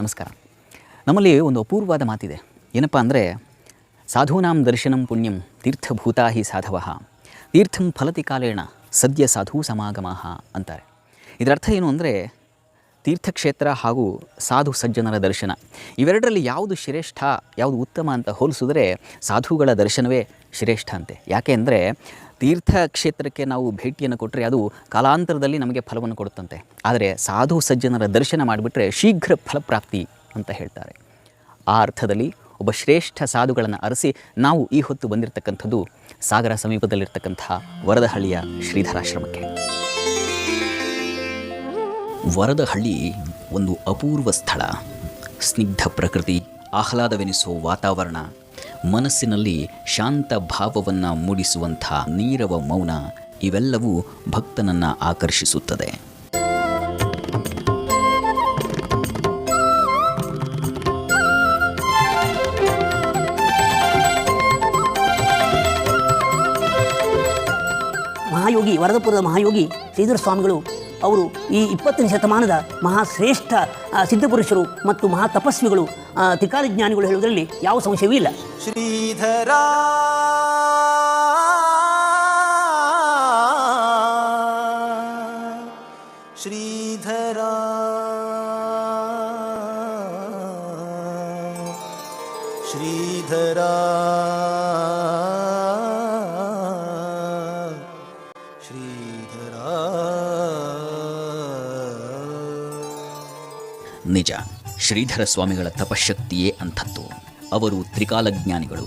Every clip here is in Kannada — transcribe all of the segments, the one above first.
ನಮಸ್ಕಾರ. ನಮ್ಮಲ್ಲಿ ಒಂದು ಅಪೂರ್ವವಾದ ಮಾತಿದೆ. ಏನಪ್ಪ ಅಂದರೆ, ಸಾಧೂನಾಂ ದರ್ಶನಂ ಪುಣ್ಯಂ ತೀರ್ಥಭೂತಾ ಹಿ ಸಾಧವಃ ತೀರ್ಥಂ ಫಲತಿ ಕಾಲೇಣ ಸದ್ಯ ಸಾಧು ಸಮಾಗಮಃ ಅಂತಾರೆ. ಇದರರ್ಥ ಏನು ಅಂದರೆ, ತೀರ್ಥಕ್ಷೇತ್ರ ಹಾಗೂ ಸಾಧು ಸಜ್ಜನರ ದರ್ಶನ ಇವೆರಡರಲ್ಲಿ ಯಾವುದು ಶ್ರೇಷ್ಠ, ಯಾವುದು ಉತ್ತಮ ಅಂತ ಹೋಲಿಸಿದ್ರೆ ಸಾಧುಗಳ ದರ್ಶನವೇ ಶ್ರೇಷ್ಠ ಅಂತೆ. ಯಾಕೆ ಅಂದರೆ, ತೀರ್ಥಕ್ಷೇತ್ರಕ್ಕೆ ನಾವು ಭೇಟಿಯನ್ನು ಕೊಟ್ಟರೆ ಅದು ಕಾಲಾಂತರದಲ್ಲಿ ನಮಗೆ ಫಲವನ್ನು ಕೊಡುತ್ತಂತೆ. ಆದರೆ ಸಾಧು ಸಜ್ಜನರ ದರ್ಶನ ಮಾಡಿಬಿಟ್ರೆ ಶೀಘ್ರ ಫಲಪ್ರಾಪ್ತಿ ಅಂತ ಹೇಳ್ತಾರೆ. ಆ ಅರ್ಥದಲ್ಲಿ ಒಬ್ಬ ಶ್ರೇಷ್ಠ ಸಾಧುಗಳನ್ನು ಅರಸಿ ನಾವು ಈ ಹೊತ್ತು ಬಂದಿರತಕ್ಕಂಥದ್ದು ಸಾಗರ ಸಮೀಪದಲ್ಲಿರ್ತಕ್ಕಂಥ ವರದಹಳ್ಳಿಯ ಶ್ರೀಧರಾಶ್ರಮಕ್ಕೆ. ವರದಹಳ್ಳಿ ಒಂದು ಅಪೂರ್ವ ಸ್ಥಳ. ಸ್ನಿಗ್ಧ ಪ್ರಕೃತಿ, ಆಹ್ಲಾದವೆನಿಸೋ ವಾತಾವರಣ, ಮನಸ್ಸಿನಲ್ಲಿ ಶಾಂತ ಭಾವವನ್ನು ಮೂಡಿಸುವಂಥ ನೀರವ ಮೌನ ಇವೆಲ್ಲವೂ ಭಕ್ತನನ್ನು ಆಕರ್ಷಿಸುತ್ತದೆ. ಮಹಾಯೋಗಿ, ವರದಪುರದ ಮಹಾಯೋಗಿ ಶ್ರೀಧರ ಸ್ವಾಮಿಗಳು ಅವರು ಈ 20ನೇ ಶತಮಾನದ ಮಹಾಶ್ರೇಷ್ಠ ಸಿದ್ಧಪುರುಷರು ಮತ್ತು ಮಹಾ ತಪಸ್ವಿಗಳು, ತ್ರಿಕಾಲಜ್ಞಾನಿಗಳು ಹೇಳುವುದರಲ್ಲಿ ಯಾವ ಸಂಶಯವೂ ಇಲ್ಲ. ಶ್ರೀಧರ ಶ್ರೀಧರ ಶ್ರೀಧರ ನಿಜ, ಶ್ರೀಧರ ಸ್ವಾಮಿಗಳ ತಪಶಕ್ತಿಯೇ ಅಂಥದ್ದು. ಅವರು ತ್ರಿಕಾಲಜ್ಞಾನಿಗಳು,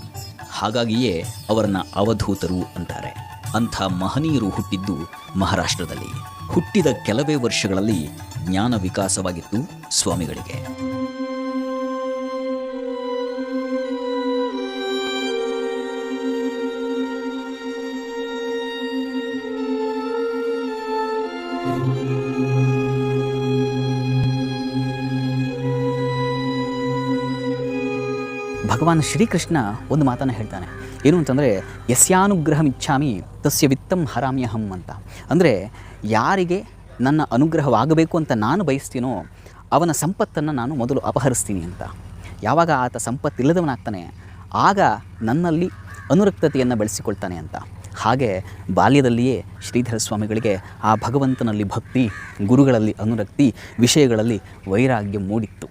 ಹಾಗಾಗಿಯೇ ಅವರನ್ನು ಅವಧೂತರು ಅಂತಾರೆ. ಅಂಥ ಮಹನೀಯರು ಹುಟ್ಟಿದ್ದು ಮಹಾರಾಷ್ಟ್ರದಲ್ಲಿ. ಹುಟ್ಟಿದ ಕೆಲವೇ ವರ್ಷಗಳಲ್ಲಿ ಜ್ಞಾನ ವಿಕಾಸವಾಗಿತ್ತು ಸ್ವಾಮಿಗಳಿಗೆ. ಭಗವಾನ್ ಶ್ರೀಕೃಷ್ಣ ಒಂದು ಮಾತನ್ನು ಹೇಳ್ತಾನೆ. ಏನು ಅಂತಂದರೆ, ಯಸ್ಯಾನುಗ್ರಹಮಿಚ್ಛಾಮಿ ತಸ್ಯ ವಿತ್ತಂ ಹರಾಮ್ಯಹಂ ಅಂತ. ಅಂದರೆ, ಯಾರಿಗೆ ನನ್ನ ಅನುಗ್ರಹವಾಗಬೇಕು ಅಂತ ನಾನು ಬಯಸ್ತೀನೋ ಅವನ ಸಂಪತ್ತನ್ನು ನಾನು ಮೊದಲು ಅಪಹರಿಸ್ತೀನಿ ಅಂತ. ಯಾವಾಗ ಆತ ಸಂಪತ್ತಿಲ್ಲದವನಾಗ್ತಾನೆ ಆಗ ನನ್ನಲ್ಲಿ ಅನುರಕ್ತತೆಯನ್ನು ಬೆಳೆಸಿಕೊಳ್ತಾನೆ ಅಂತ. ಹಾಗೆ ಬಾಲ್ಯದಲ್ಲಿಯೇ ಶ್ರೀಧರ ಸ್ವಾಮಿಗಳಿಗೆ ಆ ಭಗವಂತನಲ್ಲಿ ಭಕ್ತಿ, ಗುರುಗಳಲ್ಲಿ ಅನುರಕ್ತಿ, ವಿಷಯಗಳಲ್ಲಿ ವೈರಾಗ್ಯ ಮೂಡಿತ್ತು.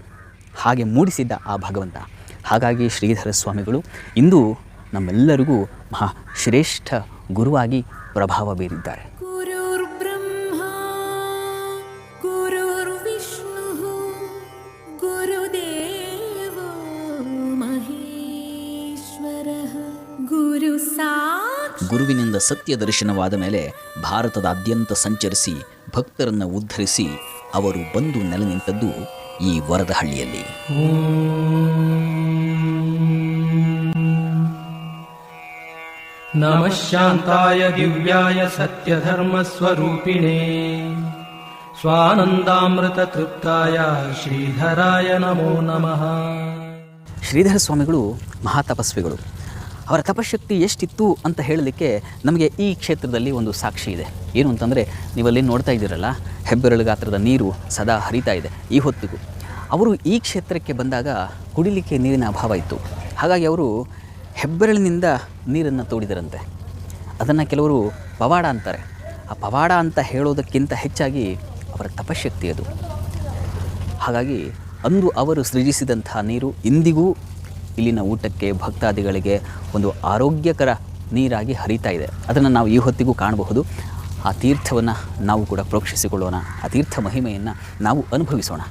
ಹಾಗೆ ಮೂಡಿಸಿದ್ದ ಆ ಭಗವಂತ. ಹಾಗಾಗಿ ಶ್ರೀಧರ ಸ್ವಾಮಿಗಳು ಇಂದು ನಮ್ಮೆಲ್ಲರಿಗೂ ಮಹಾ ಶ್ರೇಷ್ಠ ಗುರುವಾಗಿ ಪ್ರಭಾವ ಬೀರಿದ್ದಾರೆ. ಗುರುರ್ ಬ್ರಹ್ಮ ಗುರುರ್ ವಿಷ್ಣು ಗುರುದೇವೋ ಮಹೇಶ್ವರಃ ಗುರು ಸಾಕ್ಷಾತ್. ಗುರುವಿನಿಂದ ಸತ್ಯ ದರ್ಶನವಾದ ಮೇಲೆ ಭಾರತದಾದ್ಯಂತ ಸಂಚರಿಸಿ ಭಕ್ತರನ್ನು ಉದ್ಧರಿಸಿ ಅವರು ಬಂದು ನೆಲೆ ನಿಂತದ್ದು ಈ ವರದಹಳ್ಳಿಯಲ್ಲಿ. ನಮಃ ಶಾಂತಾಯ ದಿವ್ಯಾಯ ಸತ್ಯಧರ್ಮಸ್ವರೂಪಿಣೇ ಸ್ವಾನಂದಾಮೃತ ತೃಪ್ತಾಯ ಶ್ರೀಧರಾಯ ನಮೋ ನಮಃ. ಶ್ರೀಧರ ಸ್ವಾಮಿಗಳು ಮಹಾತಪಸ್ವಿಗಳು. ಅವರ ತಪಶಕ್ತಿ ಎಷ್ಟಿತ್ತು ಅಂತ ಹೇಳಲಿಕ್ಕೆ ನಮಗೆ ಈ ಕ್ಷೇತ್ರದಲ್ಲಿ ಒಂದು ಸಾಕ್ಷಿ ಇದೆ. ಏನು ಅಂತಂದರೆ, ನೀವಲ್ಲಿ ನೋಡ್ತಾ ಇದ್ದೀರಲ್ಲ, ಹೆಬ್ಬೆರಳು ಗಾತ್ರದ ನೀರು ಸದಾ ಹರಿತಾ ಇದೆ ಈ ಹೊತ್ತಿಗೂ. ಅವರು ಈ ಕ್ಷೇತ್ರಕ್ಕೆ ಬಂದಾಗ ಕುಡಿಲಿಕ್ಕೆ ನೀರಿನ ಅಭಾವ ಇತ್ತು. ಹಾಗಾಗಿ ಅವರು ಹೆಬ್ಬೆರಳಿನಿಂದ ನೀರನ್ನು ತೋಡಿದರಂತೆ. ಅದನ್ನು ಕೆಲವರು ಪವಾಡ ಅಂತಾರೆ. ಆ ಪವಾಡ ಅಂತ ಹೇಳೋದಕ್ಕಿಂತ ಹೆಚ್ಚಾಗಿ ಅವರ ತಪಶಕ್ತಿ ಅದು. ಹಾಗಾಗಿ ಅಂದು ಅವರು ಸೃಜಿಸಿದಂಥ ನೀರು ಇಂದಿಗೂ ಇಲ್ಲಿನ ಊಟಕ್ಕೆ, ಭಕ್ತಾದಿಗಳಿಗೆ ಒಂದು ಆರೋಗ್ಯಕರ ನೀರಾಗಿ ಹರಿತಾ ಇದೆ. ಅದನ್ನು ನಾವು ಈ ಹೊತ್ತಿಗೂ ಕಾಣಬಹುದು. ಆ ತೀರ್ಥವನ್ನು ನಾವು ಕೂಡ ಪ್ರೋಕ್ಷಿಸಿಕೊಳ್ಳೋಣ, ಆ ತೀರ್ಥ ಮಹಿಮೆಯನ್ನು ನಾವು ಅನುಭವಿಸೋಣ.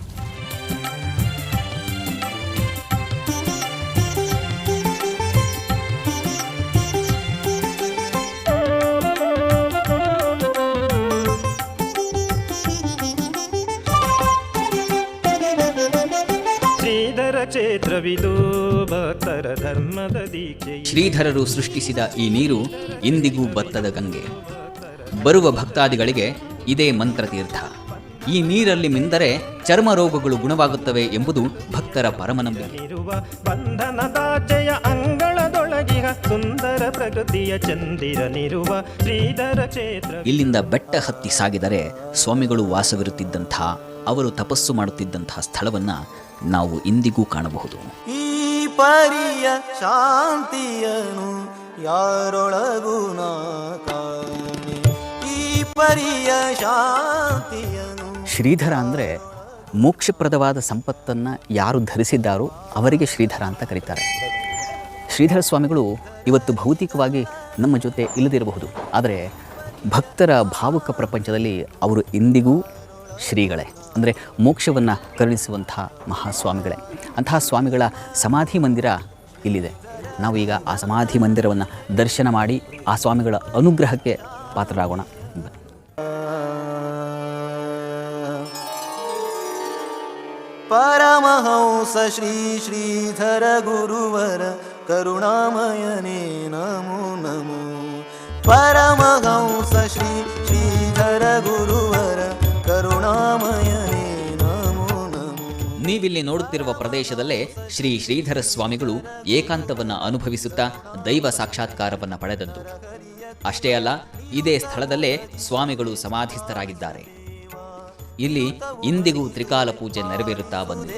ಕ್ಷೇತ್ರವಿದು ಭಕ್ತರ ಧರ್ಮದ ದೀಕ್ಷೆ. ಶ್ರೀಧರರು ಸೃಷ್ಟಿಸಿದ ಈ ನೀರು ಇಂದಿಗೂ ಬತ್ತದ ಗಂಗೆ. ಬರುವ ಭಕ್ತಾದಿಗಳಿಗೆ ಇದೇ ಮಂತ್ರತೀರ್ಥ. ಈ ನೀರಲ್ಲಿ ಮಿಂದರೆ ಚರ್ಮ ರೋಗಗಳು ಗುಣವಾಗುತ್ತವೆ ಎಂಬುದು ಭಕ್ತರ ಪರಮನಂಬಿಕೆ. ಬಂಧನದಾಚೆಯ ಅಂಗಳದೊಳಗಿಹ ಸುಂದರ ಪ್ರಕೃತಿಯ ಚಂದಿರನಿರುವ ಶ್ರೀಧರ ಕ್ಷೇತ್ರ. ಇಲ್ಲಿಂದ ಬೆಟ್ಟ ಹತ್ತಿ ಸಾಗಿದರೆ ಸ್ವಾಮಿಗಳು ವಾಸವಿರುತ್ತಿದ್ದಂಥ ಅವರು ತಪಸ್ಸು ಮಾಡುತ್ತಿದ್ದಂತಹ ಸ್ಥಳವನ್ನು ನಾವು ಇಂದಿಗೂ ಕಾಣಬಹುದು. ಈ ಪರಿಯ ಶಾಂತಿಯನು ಯಾರೊಳಗೂ ನಾ ಕಾಣೆ, ಈ ಪರಿಯ ಶಾಂತಿಯನು. ಶ್ರೀಧರ ಅಂದರೆ ಮೋಕ್ಷಪ್ರದವಾದ ಸಂಪತ್ತನ್ನು ಯಾರು ಧರಿಸಿದ್ದಾರೋ ಅವರಿಗೆ ಶ್ರೀಧರ ಅಂತ ಕರೀತಾರೆ. ಶ್ರೀಧರ ಸ್ವಾಮಿಗಳು ಇವತ್ತು ಭೌತಿಕವಾಗಿ ನಮ್ಮ ಜೊತೆ ಇಲ್ಲದಿರಬಹುದು, ಆದರೆ ಭಕ್ತರ ಭಾವುಕ ಪ್ರಪಂಚದಲ್ಲಿ ಅವರು ಇಂದಿಗೂ ಶ್ರೀಗಳೇ, ಅಂದರೆ ಮೋಕ್ಷವನ್ನು ಕರುಣಿಸುವಂತಹ ಮಹಾಸ್ವಾಮಿಗಳೇ. ಅಂತಹ ಸ್ವಾಮಿಗಳ ಸಮಾಧಿ ಮಂದಿರ ಇಲ್ಲಿದೆ. ನಾವು ಈಗ ಆ ಸಮಾಧಿ ಮಂದಿರವನ್ನು ದರ್ಶನ ಮಾಡಿ ಆ ಸ್ವಾಮಿಗಳ ಅನುಗ್ರಹಕ್ಕೆ ಪಾತ್ರರಾಗೋಣ. ಪರಮಹಂಸ ಶ್ರೀ ಶ್ರೀಧರ ಗುರುವರ ಕರುಣಾಮಯನೇ ನಮೋ ನಮೋ. ಪರಮಹಂಸ ಶ್ರೀ ಶ್ರೀಧರ ಗುರುವರ ಕರುಣಾಮಯನೇ ನಮೋ ನಮೋ. ನೀವಿಲ್ಲಿ ನೋಡುತ್ತಿರುವ ಪ್ರದೇಶದಲ್ಲೇ ಶ್ರೀ ಶ್ರೀಧರ ಸ್ವಾಮಿಗಳು ಏಕಾಂತವನ್ನು ಅನುಭವಿಸುತ್ತಾ ದೈವ ಸಾಕ್ಷಾತ್ಕಾರವನ್ನು ಪಡೆದದ್ದು. ಅಷ್ಟೇ ಅಲ್ಲ, ಇದೇ ಸ್ಥಳದಲ್ಲೇ ಸ್ವಾಮಿಗಳು ಸಮಾಧಿಸ್ಥರಾಗಿದ್ದಾರೆ. ಇಲ್ಲಿ ಇಂದಿಗೂ ತ್ರಿಕಾಲ ಪೂಜೆ ನೆರವೇರುತ್ತಾ ಬಂದಿದೆ.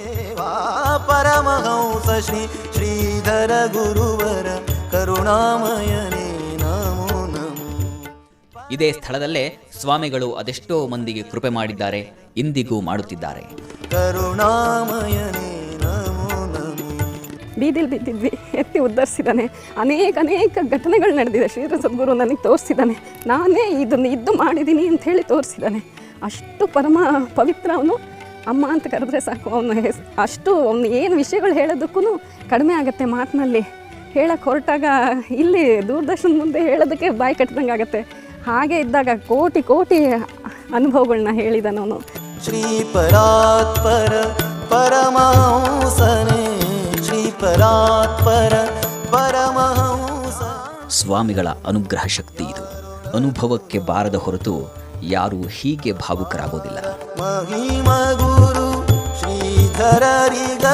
ಪರಮಹಂಸ ಶ್ರೀ ಶ್ರೀಧರ ಗುರುವರ ಕರುಣಾಮಯನೇ ನಮೋ ನಮೋ. ಇದೇ ಸ್ಥಳದಲ್ಲೇ ಸ್ವಾಮಿಗಳು ಅದೆಷ್ಟೋ ಮಂದಿಗೆ ಕೃಪೆ ಮಾಡಿದ್ದಾರೆ, ಇಂದಿಗೂ ಮಾಡುತ್ತಿದ್ದಾರೆ. ಕರುಣಾಮಯನೇ ನಮೋ ನಮೋ. ಬೀದಿಲಿ ಬಿದ್ದಿದ್ವಿ, ಎತ್ತಿ ಉದ್ಧರಿಸಿದ್ದಾನೆ. ಅನೇಕ ಘಟನೆಗಳು ನಡೆದಿದೆ. ಶ್ರೀಧರ ಸದ್ಗುರು ನನಗೆ ತೋರಿಸಿದ್ದಾನೆ. ನಾನೇ ಇದನ್ನು ಇದ್ದು ಮಾಡಿದ್ದೀನಿ ಅಂತ ಹೇಳಿ ತೋರಿಸಿದ್ದಾನೆ. ಅಷ್ಟು ಪರಮ ಪವಿತ್ರ ಅವನು. ಅಮ್ಮ ಅಂತ ಕರೆದ್ರೆ ಸಾಕು, ಅವನು ಏನು ವಿಷಯಗಳು ಹೇಳೋದಕ್ಕೂ ಕಡಿಮೆ ಆಗುತ್ತೆ. ಮಾತಿನಲ್ಲಿ ಹೇಳಕ್ಕೆ ಹೊರಟಾಗ ಇಲ್ಲಿ ದೂರದರ್ಶನ ಮುಂದೆ ಹೇಳೋದಕ್ಕೆ ಬಾಯಿ ಕಟ್ಟಿದಂಗೆ ಆಗುತ್ತೆ. ಹಾಗೆ ಇದ್ದಾಗ ಕೋಟಿ ಅನುಭವಗಳನ್ನ ಹೇಳಿದಾನವನು. ಶ್ರೀ ಪರಾತ್ಪರ ಪರಮಹಂಸನೇ, ಶ್ರೀ ಪರಾತ್ಪರ ಪರಮಹಂಸ. ಸ್ವಾಮಿಗಳ ಅನುಗ್ರಹ ಶಕ್ತಿ ಇದು. ಅನುಭವಕ್ಕೆ ಬಾರದ ಹೊರತು ಯಾರೂ ಹೀಗೆ ಭಾವುಕರಾಗೋದಿಲ್ಲ. ಮಹಿಮ ಗುರು ಶ್ರೀಧರರಿಗಲ್ಲದೆ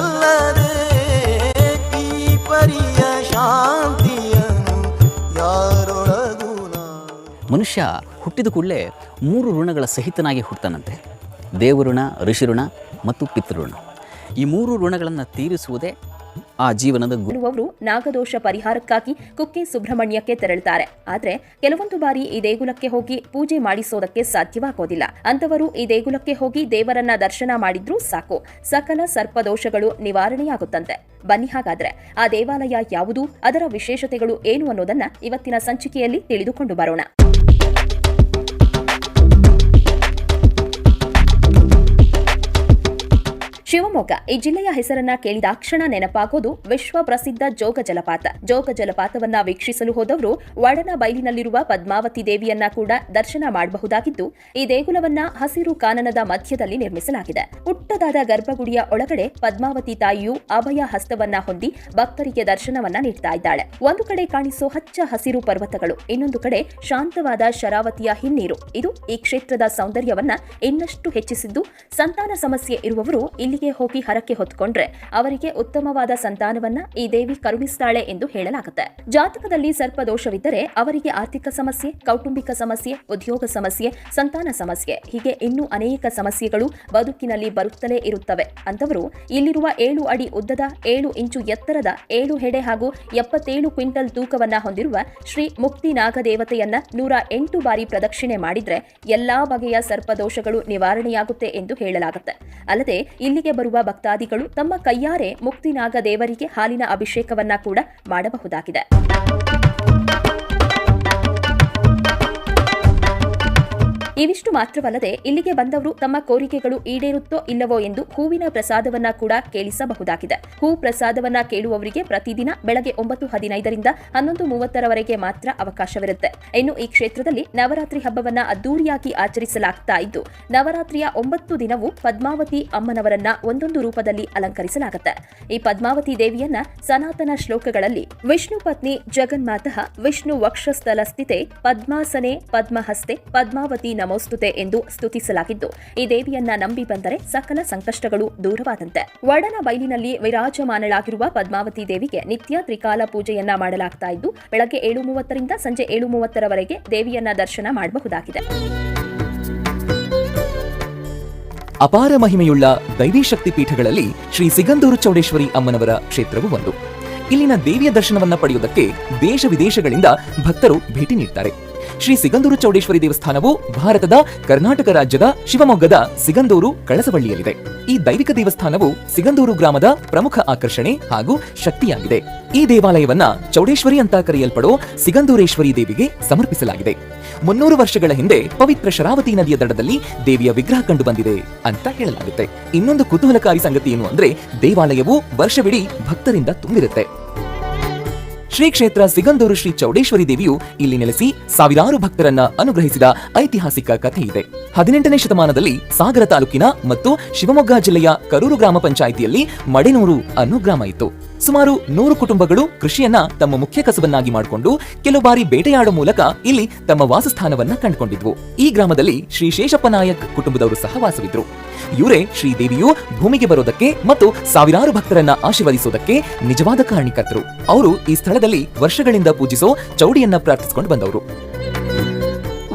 ಈ ಪರಿಯ ಶಾಂತಿಯನು ಯಾರೊಳಗೂ ನಾ. ಮನುಷ್ಯ ಹುಟ್ಟಿದ ಕೂಡಲೇ 3 ಋಣಗಳ ಸಹಿತನಾಗಿ ಹುಟ್ಟನಂತೆ. ದೇವಋಣ, ಋಷಿಋಣ ಮತ್ತು ಪಿತೃಋಣ. ಈ 3 ಋಣಗಳನ್ನು ತೀರಿಸುವುದೇ ಆ ಜೀವನದ ಗುರು. ಅವರು ನಾಗದೋಷ ಪರಿಹಾರಕ್ಕಾಗಿ ಕುಕ್ಕೆ ಸುಬ್ರಹ್ಮಣ್ಯಕ್ಕೆ ತೆರಳುತ್ತಾರೆ. ಆದ್ರೆ ಕೆಲವೊಂದು ಬಾರಿ ಈ ದೇಗುಲಕ್ಕೆ ಹೋಗಿ ಪೂಜೆ ಮಾಡಿಸೋದಕ್ಕೆ ಸಾಧ್ಯವಾಗೋದಿಲ್ಲ. ಅಂತವರು ಈ ದೇಗುಲಕ್ಕೆ ಹೋಗಿ ದೇವರನ್ನ ದರ್ಶನ ಮಾಡಿದ್ರೂ ಸಾಕು, ಸಕಲ ಸರ್ಪದೋಷಗಳು ನಿವಾರಣೆಯಾಗುತ್ತಂತೆ. ಬನ್ನಿ ಹಾಗಾದ್ರೆ ಆ ದೇವಾಲಯ ಯಾವುದು, ಅದರ ವಿಶೇಷತೆಗಳು ಏನು ಅನ್ನೋದನ್ನ ಇವತ್ತಿನ ಸಂಚಿಕೆಯಲ್ಲಿ ತಿಳಿದುಕೊಂಡು ಬರೋಣ. ಶಿವಮೊಗ್ಗ ಈ ಜಿಲ್ಲೆಯ ಹೆಸರನ್ನ ಕೇಳಿದಾಕ್ಷಣ ನೆನಪಾಗೋದು ವಿಶ್ವ ಪ್ರಸಿದ್ಧ ಜೋಗ ಜಲಪಾತ. ಜೋಗ ಜಲಪಾತವನ್ನ ವೀಕ್ಷಿಸಲು ಹೋದವರು ವಡನ ಬೈಲಿನಲ್ಲಿರುವ ಪದ್ಮಾವತಿ ದೇವಿಯನ್ನ ಕೂಡ ದರ್ಶನ ಮಾಡಬಹುದಾಗಿದ್ದು, ಈ ದೇಗುಲವನ್ನ ಹಸಿರು ಕಾನನದ ಮಧ್ಯದಲ್ಲಿ ನಿರ್ಮಿಸಲಾಗಿದೆ. ಪುಟ್ಟದಾದ ಗರ್ಭಗುಡಿಯ ಒಳಗಡೆ ಪದ್ಮಾವತಿ ತಾಯಿಯು ಅಭಯ ಹಸ್ತವನ್ನ ಹೊಂದಿ ಭಕ್ತರಿಗೆ ದರ್ಶನವನ್ನ ನೀಡ್ತಾ ಇದ್ದಾಳೆ. ಒಂದು ಕಡೆ ಕಾಣಿಸೋ ಹಚ್ಚ ಹಸಿರು ಪರ್ವತಗಳು, ಇನ್ನೊಂದು ಕಡೆ ಶಾಂತವಾದ ಶರಾವತಿಯ ಹಿನ್ನೀರು. ಇದು ಈ ಕ್ಷೇತ್ರದ ಸೌಂದರ್ಯವನ್ನ ಇನ್ನಷ್ಟು ಹೆಚ್ಚಿಸಿದ್ದು, ಸಂತಾನ ಸಮಸ್ಯೆ ಇರುವವರು ಇಲ್ಲಿಗೆ ಹೋಗಿ ಹರಕೆ ಹೊತ್ಕೊಂಡ್ರೆ ಅವರಿಗೆ ಉತ್ತಮವಾದ ಸಂತಾನವನ್ನ ಈ ದೇವಿ ಕರುಣಿಸ್ತಾಳೆ ಎಂದು ಹೇಳಲಾಗುತ್ತೆ. ಜಾತಕದಲ್ಲಿ ಸರ್ಪದೋಷವಿದ್ದರೆ ಅವರಿಗೆ ಆರ್ಥಿಕ ಸಮಸ್ಯೆ, ಕೌಟುಂಬಿಕ ಸಮಸ್ಯೆ, ಉದ್ಯೋಗ ಸಮಸ್ಯೆ, ಸಂತಾನ ಸಮಸ್ಯೆ, ಹೀಗೆ ಇನ್ನೂ ಅನೇಕ ಸಮಸ್ಯೆಗಳು ಬದುಕಿನಲ್ಲಿ ಬರುತ್ತಲೇ ಇರುತ್ತವೆ. ಅಂತವರು ಇಲ್ಲಿರುವ 7 ಅಡಿ ಉದ್ದದ, 7 ಇಂಚು ಎತ್ತರದ, 7 ಹೆಡೆ ಹಾಗೂ 77 ಕ್ವಿಂಟಲ್ ತೂಕವನ್ನ ಹೊಂದಿರುವ ಶ್ರೀ ಮುಕ್ತಿ ನಾಗದೇವತೆಯನ್ನ 108 ಬಾರಿ ಪ್ರದಕ್ಷಿಣೆ ಮಾಡಿದ್ರೆ ಎಲ್ಲಾ ಬಗೆಯ ಸರ್ಪದೋಷಗಳು ನಿವಾರಣೆಯಾಗುತ್ತೆ ಎಂದು ಹೇಳಲಾಗುತ್ತೆ. ಅಲ್ಲದೆ ಇಲ್ಲಿಗೆ ಬರುವ ಭಕ್ತಾದಿಗಳು ತಮ್ಮ ಕೈಯಾರೆ ಮುಕ್ತಿನಾಗ ದೇವರಿಗೆ ಹಾಲಿನ ಅಭಿಷೇಕವನ್ನ ಕೂಡ ಮಾಡಬಹುದಾಗಿದೆ. ಇವಿಷ್ಟು ಮಾತ್ರವಲ್ಲದೆ ಇಲ್ಲಿಗೆ ಬಂದವರು ತಮ್ಮ ಕೋರಿಕೆಗಳು ಈಡೇರುತ್ತೋ ಇಲ್ಲವೋ ಎಂದು ಹೂವಿನ ಪ್ರಸಾದವನ್ನ ಕೂಡ ಕೇಳಿಸಬಹುದಾಗಿದೆ. ಹೂ ಪ್ರಸಾದವನ್ನ ಕೇಳುವವರಿಗೆ ಪ್ರತಿದಿನ ಬೆಳಗ್ಗೆ 9:15ರಿಂದ 11:30ರವರೆಗೆ ಮಾತ್ರ ಅವಕಾಶವಿರುತ್ತೆ. ಇನ್ನು ಈ ಕ್ಷೇತ್ರದಲ್ಲಿ ನವರಾತ್ರಿ ಹಬ್ಬವನ್ನ ಅದ್ದೂರಿಯಾಗಿ ಆಚರಿಸಲಾಗ್ತಾ ಇದ್ದು, ನವರಾತ್ರಿಯ 9 ದಿನವೂ ಪದ್ಮಾವತಿ ಅಮ್ಮನವರನ್ನ ಒಂದೊಂದು ರೂಪದಲ್ಲಿ ಅಲಂಕರಿಸಲಾಗುತ್ತೆ. ಈ ಪದ್ಮಾವತಿ ದೇವಿಯನ್ನ ಸನಾತನ ಶ್ಲೋಕಗಳಲ್ಲಿ ವಿಷ್ಣು ಪತ್ನಿ ಜಗನ್ಮಾತಃ ವಿಷ್ಣು ವಕ್ಷಸ್ಥಲ ಸ್ಥಿತೆ ಪದ್ಮಾಸನೆ ಪದ್ಮಹಸ್ತೆ ಪದ್ಮಾವತಿ ನಮೋಸ್ತುತೆ ಎಂದು ಸ್ತುತಿಸಲಾಗಿದ್ದು, ಈ ದೇವಿಯನ್ನ ನಂಬಿ ಬಂದರೆ ಸಕಲ ಸಂಕಷ್ಟಗಳು ದೂರವಾದಂತೆ. ವಡನ ಬೈಲಿನಲ್ಲಿ ವಿರಾಜಮಾನಳಾಗಿರುವ ಪದ್ಮಾವತಿ ದೇವಿಗೆ ನಿತ್ಯ ತ್ರಿಕಾಲ ಪೂಜೆಯನ್ನ ಮಾಡಲಾಗ್ತಾ ಇದ್ದು, ಬೆಳಗ್ಗೆ 7:30ರಿಂದ ಸಂಜೆ 7:30ರವರೆಗೆ ದೇವಿಯನ್ನ ದರ್ಶನ ಮಾಡಬಹುದಾಗಿದೆ. ಅಪಾರ ಮಹಿಮೆಯುಳ್ಳ ದೈವಿ ಶಕ್ತಿ ಪೀಠಗಳಲ್ಲಿ ಶ್ರೀ ಸಿಗಂದೂರು ಚೌಡೇಶ್ವರಿ ಅಮ್ಮನವರ ಕ್ಷೇತ್ರವು ಒಂದು. ಇಲ್ಲಿನ ದೇವಿಯ ದರ್ಶನವನ್ನ ಪಡೆಯುವುದಕ್ಕೆ ದೇಶ ವಿದೇಶಗಳಿಂದ ಭಕ್ತರು ಭೇಟಿ ನೀಡ್ತಾರೆ. ಶ್ರೀ ಸಿಗಂದೂರು ಚೌಡೇಶ್ವರಿ ದೇವಸ್ಥಾನವು ಭಾರತದ ಕರ್ನಾಟಕ ರಾಜ್ಯದ ಶಿವಮೊಗ್ಗದ ಸಿಗಂದೂರು ಕಳಸವಳ್ಳಿಯಲ್ಲಿದೆ. ಈ ದೈವಿಕ ದೇವಸ್ಥಾನವು ಸಿಗಂದೂರು ಗ್ರಾಮದ ಪ್ರಮುಖ ಆಕರ್ಷಣೆ ಹಾಗೂ ಶಕ್ತಿಯಾಗಿದೆ. ಈ ದೇವಾಲಯವನ್ನ ಚೌಡೇಶ್ವರಿ ಅಂತ ಕರೆಯಲ್ಪಡೋ ಸಿಗಂದೂರೇಶ್ವರಿ ದೇವಿಗೆ ಸಮರ್ಪಿಸಲಾಗಿದೆ. 300 ವರ್ಷಗಳ ಹಿಂದೆ ಪವಿತ್ರ ಶರಾವತಿ ನದಿಯ ದಡದಲ್ಲಿ ದೇವಿಯ ವಿಗ್ರಹ ಕಂಡು ಬಂದಿದೆ ಅಂತ ಹೇಳಲಾಗುತ್ತೆ. ಇನ್ನೊಂದು ಕುತೂಹಲಕಾರಿ ಸಂಗತಿ ಏನು ಅಂದ್ರೆ ದೇವಾಲಯವು ವರ್ಷವಿಡೀ ಭಕ್ತರಿಂದ ತುಂಬಿರುತ್ತೆ. ಶ್ರೀ ಕ್ಷೇತ್ರ ಸಿಗಂದೂರು ಶ್ರೀ ಚೌಡೇಶ್ವರಿ ದೇವಿಯು ಇಲ್ಲಿ ನೆಲೆಸಿ ಸಾವಿರಾರು ಭಕ್ತರನ್ನ ಅನುಗ್ರಹಿಸಿದ ಐತಿಹಾಸಿಕ ಕಥೆ ಇದೆ. 18ನೇ ಶತಮಾನದಲ್ಲಿ ಸಾಗರ ತಾಲೂಕಿನ ಮತ್ತು ಶಿವಮೊಗ್ಗ ಜಿಲ್ಲೆಯ ಕರೂರು ಗ್ರಾಮ ಪಂಚಾಯಿತಿಯಲ್ಲಿ ಮಡೆನೂರು ಅನ್ನೋ ಗ್ರಾಮ ಇತ್ತು. ಸುಮಾರು 100 ಕುಟುಂಬಗಳು ಕೃಷಿಯನ್ನ ತಮ್ಮ ಮುಖ್ಯ ಕಸುಬನ್ನಾಗಿ ಮಾಡಿಕೊಂಡು ಕೆಲವು ಬಾರಿ ಬೇಟೆಯಾಡೋ ಮೂಲಕ ಇಲ್ಲಿ ತಮ್ಮ ವಾಸಸ್ಥಾನವನ್ನ ಕಂಡುಕೊಂಡಿದ್ವು. ಈ ಗ್ರಾಮದಲ್ಲಿ ಶ್ರೀ ಶೇಷಪ್ಪ ನಾಯಕ್ ಕುಟುಂಬದವರು ಸಹ ವಾಸವಿದ್ರು. ಇವರೇ ಶ್ರೀದೇವಿಯು ಭೂಮಿಗೆ ಬರೋದಕ್ಕೆ ಮತ್ತು ಸಾವಿರಾರು ಭಕ್ತರನ್ನ ಆಶೀರ್ವದಿಸೋದಕ್ಕೆ ನಿಜವಾದ ಕಾರಣೀಕರ್ತರು. ಅವರು ಈ ಸ್ಥಳದಲ್ಲಿ ವರ್ಷಗಳಿಂದ ಪೂಜಿಸೋ ಚೌಡಿಯನ್ನ ಪ್ರಾರ್ಥಿಸಿಕೊಂಡು ಬಂದವರು.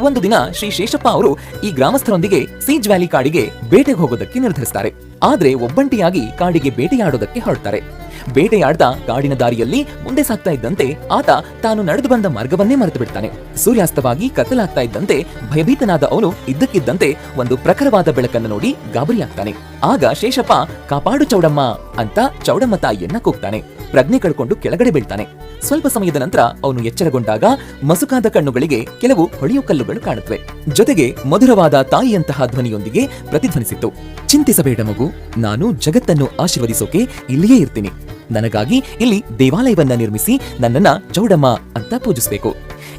ಒಂದು ದಿನ ಶ್ರೀ ಶೇಷಪ್ಪ ಅವರು ಈ ಗ್ರಾಮಸ್ಥರೊಂದಿಗೆ ಸೀಜ್ ವ್ಯಾಲಿ ಕಾಡಿಗೆ ಬೇಟೆಗೆ ಹೋಗೋದಕ್ಕೆ ನಿರ್ಧರಿಸ್ತಾರೆ. ಆದ್ರೆ ಒಬ್ಬಂಟಿಯಾಗಿ ಕಾಡಿಗೆ ಬೇಟೆಯಾಡೋದಕ್ಕೆ ಹೊರಡ್ತಾರೆ. ಬೇಟೆಯಾಡ್ತಾ ಕಾಡಿನ ದಾರಿಯಲ್ಲಿ ಮುಂದೆ ಸಾಗ್ತಾ ಇದ್ದಂತೆ ಆತ ತಾನು ನಡೆದು ಬಂದ ಮಾರ್ಗವನ್ನೇ ಮರೆತು ಬಿಡ್ತಾನೆ. ಸೂರ್ಯಾಸ್ತವಾಗಿ ಕತ್ತಲಾಗ್ತಾ ಇದ್ದಂತೆ ಭಯಭೀತನಾದ ಅವನು ಇದ್ದಕ್ಕಿದ್ದಂತೆ ಒಂದು ಪ್ರಖರವಾದ ಬೆಳಕನ್ನು ನೋಡಿ ಗಾಬರಿಯಾಗ್ತಾನೆ. ಆಗ ಶೇಷಪ್ಪ ಕಾಪಾಡು ಚೌಡಮ್ಮ ಅಂತ ಚೌಡಮ್ಮ ತಾಯಿಯನ್ನ ಕೂಗ್ತಾನೆ. ಪ್ರಜ್ಞೆ ಕಳ್ಕೊಂಡು ಕೆಳಗಡೆ ಬೀಳ್ತಾನೆ. ಸ್ವಲ್ಪ ಸಮಯದ ನಂತರ ಅವನು ಎಚ್ಚರಗೊಂಡಾಗ ಮಸುಕಾದ ಕಣ್ಣುಗಳಿಗೆ ಕೆಲವು ಹೊಳೆಯು ಕಲ್ಲುಗಳು ಕಾಣುತ್ತವೆ. ಜೊತೆಗೆ ಮಧುರವಾದ ತಾಯಿಯಂತಹ ಧ್ವನಿಯೊಂದಿಗೆ ಪ್ರತಿಧ್ವನಿಸಿತ್ತು. ಚಿಂತಿಸಬೇಡ ಮಗು, ನಾನು ಜಗತ್ತನ್ನು ಆಶೀರ್ವದಿಸೋಕೆ ಇಲ್ಲಿಯೇ ಇರ್ತೀನಿ. ನನಗಾಗಿ ಇಲ್ಲಿ ದೇವಾಲಯವನ್ನ ನಿರ್ಮಿಸಿ ನನ್ನನ್ನ ಚೌಡಮ್ಮ ಅಂತ ಪೂಜಿಸಬೇಕು.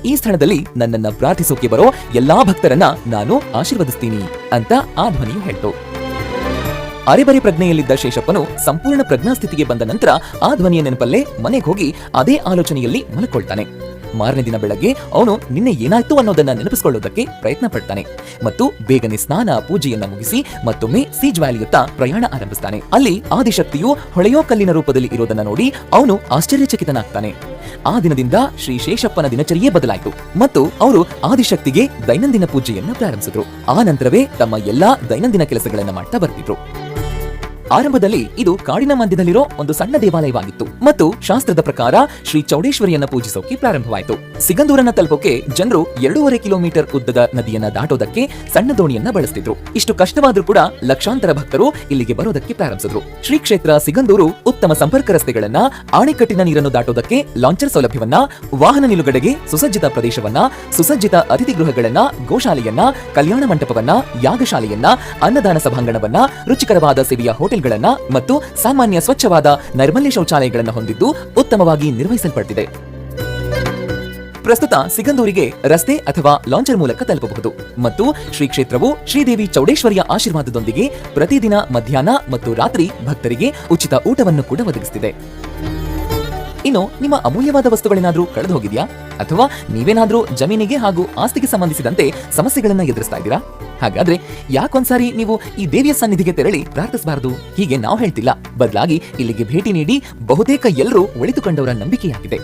ಈ ಸ್ಥಳದಲ್ಲಿ ನನ್ನನ್ನ ಪ್ರಾರ್ಥಿಸೋಕೆ ಬರೋ ಎಲ್ಲಾ ಭಕ್ತರನ್ನ ನಾನು ಆಶೀರ್ವದಿಸ್ತೀನಿ ಅಂತ ಆ ಧ್ವನಿಯು ಹೇಳ್ತು. ಅರೆಬರೆ ಪ್ರಜ್ಞೆಯಲ್ಲಿದ್ದ ಶೇಷಪ್ಪನು ಸಂಪೂರ್ಣ ಪ್ರಜ್ಞಾಸ್ಥಿತಿಗೆ ಬಂದ ನಂತರ ಆ ಧ್ವನಿಯ ನೆನಪಲ್ಲೇ ಮನೆಗೆ ಹೋಗಿ ಅದೇ ಆಲೋಚನೆಯಲ್ಲಿ ಮಲಕೊಳ್ತಾನೆ. ಮಾರನೇ ದಿನ ಬೆಳಗ್ಗೆ ಅವನು ನಿನ್ನೆ ಏನಾಯ್ತು ಅನ್ನೋದನ್ನ ನೆನಪಿಸಿಕೊಳ್ಳೋದಕ್ಕೆ ಪ್ರಯತ್ನ ಪಡ್ತಾನೆ ಮತ್ತು ಬೇಗನೆ ಸ್ನಾನ ಪೂಜೆಯನ್ನ ಮುಗಿಸಿ ಮತ್ತೊಮ್ಮೆ ಸೀಜ್ ವ್ಯಾಲಿಯತ್ತ ಪ್ರಯಾಣ ಆರಂಭಿಸ್ತಾನೆ. ಅಲ್ಲಿ ಆದಿಶಕ್ತಿಯು ಹೊಳೆಯೋ ಕಲ್ಲಿನ ರೂಪದಲ್ಲಿ ಇರೋದನ್ನ ನೋಡಿ ಅವನು ಆಶ್ಚರ್ಯಚಕಿತನಾಗ್ತಾನೆ. ಆ ದಿನದಿಂದ ಶ್ರೀ ಶೇಷಪ್ಪನ ದಿನಚರಿಯೇ ಬದಲಾಯಿತು ಮತ್ತು ಅವರು ಆದಿಶಕ್ತಿಗೆ ದೈನಂದಿನ ಪೂಜೆಯನ್ನ ಪ್ರಾರಂಭಿಸಿದ್ರು. ಆ ನಂತರವೇ ತಮ್ಮ ಎಲ್ಲಾ ದೈನಂದಿನ ಕೆಲಸಗಳನ್ನ ಮಾಡ್ತಾ ಬರ್ತಿದ್ರು. ಆರಂಭದಲ್ಲಿ ಇದು ಕಾಡಿನ ಮಧ್ಯದಲ್ಲಿರೋ ಒಂದು ಸಣ್ಣ ದೇವಾಲಯವಾಗಿತ್ತು ಮತ್ತು ಶಾಸ್ತ್ರದ ಪ್ರಕಾರ ಶ್ರೀ ಚೌಡೇಶ್ವರಿಯನ್ನ ಪೂಜಿಸೋಕೆ ಪ್ರಾರಂಭವಾಯಿತು. ಸಿಗಂದೂರನ್ನ ತಲುಪೋಕೆ ಜನರು 2.5 ಕಿಲೋಮೀಟರ್ ಉದ್ದದ ನದಿಯನ್ನ ದಾಟೋದಕ್ಕೆ ಸಣ್ಣ ದೋಣಿಯನ್ನ ಬಳಸ್ತಿದ್ರು. ಇಷ್ಟು ಕಷ್ಟವಾದ್ರೂ ಕೂಡ ಲಕ್ಷಾಂತರ ಭಕ್ತರು ಇಲ್ಲಿಗೆ ಬರೋದಕ್ಕೆ ಪ್ರಾರಂಭಿಸಿದ್ರು. ಶ್ರೀ ಕ್ಷೇತ್ರ ಸಿಗಂದೂರು ಉತ್ತಮ ಸಂಪರ್ಕ ರಸ್ತೆಗಳನ್ನ, ಆಣೆಕಟ್ಟಿನ ನೀರನ್ನು ದಾಟೋದಕ್ಕೆ ಲಾಂಚರ್ ಸೌಲಭ್ಯವನ್ನ, ವಾಹನ ನಿಲುಗಡೆಗೆ ಸುಸಜ್ಜಿತ ಪ್ರದೇಶವನ್ನ, ಸುಸಜ್ಜಿತ ಅತಿಥಿ ಗೃಹಗಳನ್ನ, ಗೋಶಾಲೆಯನ್ನ, ಕಲ್ಯಾಣ ಮಂಟಪವನ್ನ, ಯಾಗಶಾಲೆಯನ್ನ, ಅನ್ನದಾನ ಸಭಾಂಗಣವನ್ನ, ರುಚಿಕರವಾದ ಸೇವೆಯ ಹೋಟೆಲ್ಗಳನ್ನ ಮತ್ತು ಸಾಮಾನ್ಯ ಸ್ವಚ್ಛವಾದ ನೈರ್ಮಲ್ಯ ಶೌಚಾಲಯಗಳನ್ನು ಹೊಂದಿದ್ದು ಉತ್ತಮವಾಗಿ ನಿರ್ವಹಿಸಲ್ಪಟ್ಟಿದೆ. ಪ್ರಸ್ತುತ ಸಿಗಂದೂರಿಗೆ ರಸ್ತೆ ಅಥವಾ ಲಾಂಚರ್ ಮೂಲಕ ತಲುಪಬಹುದು ಮತ್ತು ಶ್ರೀ ಕ್ಷೇತ್ರವು ಶ್ರೀದೇವಿ ಚೌಡೇಶ್ವರಿಯ ಆಶೀರ್ವಾದದೊಂದಿಗೆ ಪ್ರತಿದಿನ ಮಧ್ಯಾಹ್ನ ಮತ್ತು ರಾತ್ರಿ ಭಕ್ತರಿಗೆ ಉಚಿತ ಊಟವನ್ನು ಕೂಡ ಒದಗಿಸುತ್ತಿದೆ. ಇನ್ನು ನಿಮ್ಮ ಅಮೂಲ್ಯವಾದ ವಸ್ತುಗಳೇನಾದ್ರೂ ಕಳೆದು ಹೋಗಿದ್ಯಾ ಅಥವಾ ನೀವೇನಾದ್ರೂ ಜಮೀನಿಗೆ ಹಾಗೂ ಆಸ್ತಿಗೆ ಸಂಬಂಧಿಸಿದಂತೆ ಸಮಸ್ಯೆಗಳನ್ನ ಎದುರಿಸ್ತಾ ಇದ್ದೀರಾ? ಹಾಗಾದ್ರೆ ಯಾಕೊಂದ್ಸಾರಿ ನೀವು ಈ ದೇವಿಯ ಸನ್ನಿಧಿಗೆ ತೆರಳಿ ಪ್ರಾರ್ಥಿಸಬಾರದು? ಹೀಗೆ ನಾವು ಹೇಳ್ತಿಲ್ಲ, ಬದಲಾಗಿ ಇಲ್ಲಿಗೆ ಭೇಟಿ ನೀಡಿ ಬಹುತೇಕ ಎಲ್ಲರೂ ಒಳಿತುಕೊಂಡವರ ನಂಬಿಕೆಯಾಗಿದೆ.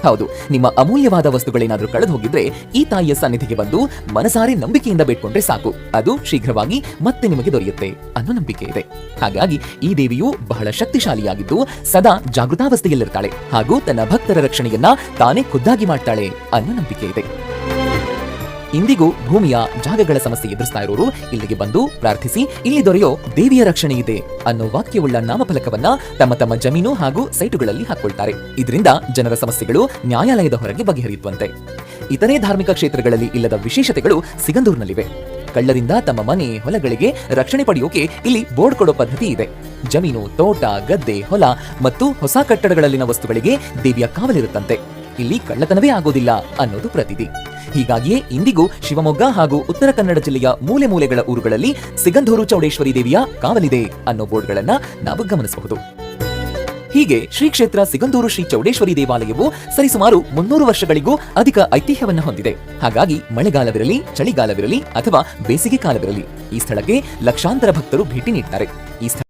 ಹೌದು, ನಿಮ್ಮ ಅಮೂಲ್ಯವಾದ ವಸ್ತುಗಳೇನಾದ್ರೂ ಕಳೆದು ಹೋಗಿದ್ರೆ ಈ ತಾಯಿಯ ಸನ್ನಿಧಿಗೆ ಬಂದು ಮನಸಾರೆ ನಂಬಿಕೆಯಿಂದ ಬೇಡ್ಕೊಂಡ್ರೆ ಸಾಕು, ಅದು ಶೀಘ್ರವಾಗಿ ಮತ್ತೆ ನಿಮಗೆ ದೊರೆಯುತ್ತೆ ಅನ್ನೋ ನಂಬಿಕೆ ಇದೆ. ಹಾಗಾಗಿ ಈ ದೇವಿಯು ಬಹಳ ಶಕ್ತಿಶಾಲಿಯಾಗಿದ್ದು ಸದಾ ಜಾಗೃತಾವಸ್ಥೆಯಲ್ಲಿರ್ತಾಳೆ ಹಾಗೂ ತನ್ನ ಭಕ್ತರ ರಕ್ಷಣೆಯನ್ನ ತಾನೇ ಖುದ್ದಾಗಿ ಮಾಡ್ತಾಳೆ ಅನ್ನೋ ನಂಬಿಕೆ ಇದೆ. ಇಂದಿಗೂ ಭೂಮಿಯ ಜಾಗಗಳ ಸಮಸ್ಯೆ ಎದುರಿಸ್ತಾ ಇರೋರು ಇಲ್ಲಿಗೆ ಬಂದು ಪ್ರಾರ್ಥಿಸಿ ಇಲ್ಲಿ ದೊರೆಯೋ ದೇವಿಯ ರಕ್ಷಣೆ ಇದೆ ಅನ್ನೋ ವಾಕ್ಯವುಳ್ಳ ನಾಮಫಲಕವನ್ನ ತಮ್ಮ ತಮ್ಮ ಜಮೀನು ಹಾಗೂ ಸೈಟುಗಳಲ್ಲಿ ಹಾಕೊಳ್ತಾರೆ. ಇದರಿಂದ ಜನರ ಸಮಸ್ಯೆಗಳು ನ್ಯಾಯಾಲಯದ ಹೊರಗೆ ಬಗೆಹರಿಯುತ್ತಂತೆ. ಇತರೆ ಧಾರ್ಮಿಕ ಕ್ಷೇತ್ರಗಳಲ್ಲಿ ಇಲ್ಲದ ವಿಶೇಷತೆಗಳು ಸಿಗಂದೂರಿನಲ್ಲಿವೆ. ಕಳ್ಳರಿಂದ ತಮ್ಮ ಮನೆ ಹೊಲಗಳಿಗೆ ರಕ್ಷಣೆ ಪಡೆಯೋಕೆ ಇಲ್ಲಿ ಬೋರ್ಡ್ ಕೊಡೋ ಪದ್ಧತಿ ಇದೆ. ಜಮೀನು, ತೋಟ, ಗದ್ದೆ, ಹೊಲ ಮತ್ತು ಹೊಸ ಕಟ್ಟಡಗಳಲ್ಲಿನ ವಸ್ತುಗಳಿಗೆ ದೇವಿಯ ಕಾವಲಿರುತ್ತಂತೆ. ಇಲ್ಲಿ ಕಳ್ಳತನವೇ ಆಗೋದಿಲ್ಲ ಅನ್ನೋದು ಪ್ರತೀತಿ. ಹೀಗಾಗಿಯೇ ಇಂದಿಗೂ ಶಿವಮೊಗ್ಗ ಹಾಗೂ ಉತ್ತರ ಕನ್ನಡ ಜಿಲ್ಲೆಯ ಮೂಲೆ ಮೂಲೆಗಳ ಊರುಗಳಲ್ಲಿ ಸಿಗಂದೂರು ಚೌಡೇಶ್ವರಿ ದೇವಿಯ ಕಾವಲಿದೆ ಅನ್ನೋ ಬೋರ್ಡ್ಗಳನ್ನ ನಾವು ಗಮನಿಸಬಹುದು. ಹೀಗೆ ಶ್ರೀ ಕ್ಷೇತ್ರ ಸಿಗಂದೂರು ಶ್ರೀ ಚೌಡೇಶ್ವರಿ ದೇವಾಲಯವು ಸರಿಸುಮಾರು 300 ವರ್ಷಗಳಿಗೂ ಅಧಿಕ ಐತಿಹ್ಯವನ್ನ ಹೊಂದಿದೆ. ಹಾಗಾಗಿ ಮಳೆಗಾಲವಿರಲಿ, ಚಳಿಗಾಲವಿರಲಿ ಅಥವಾ ಬೇಸಿಗೆ ಕಾಲವಿರಲಿ ಈ ಸ್ಥಳಕ್ಕೆ ಲಕ್ಷಾಂತರ ಭಕ್ತರು ಭೇಟಿ ನೀಡ್ತಾರೆ. ಈ ಸ್ಥಳ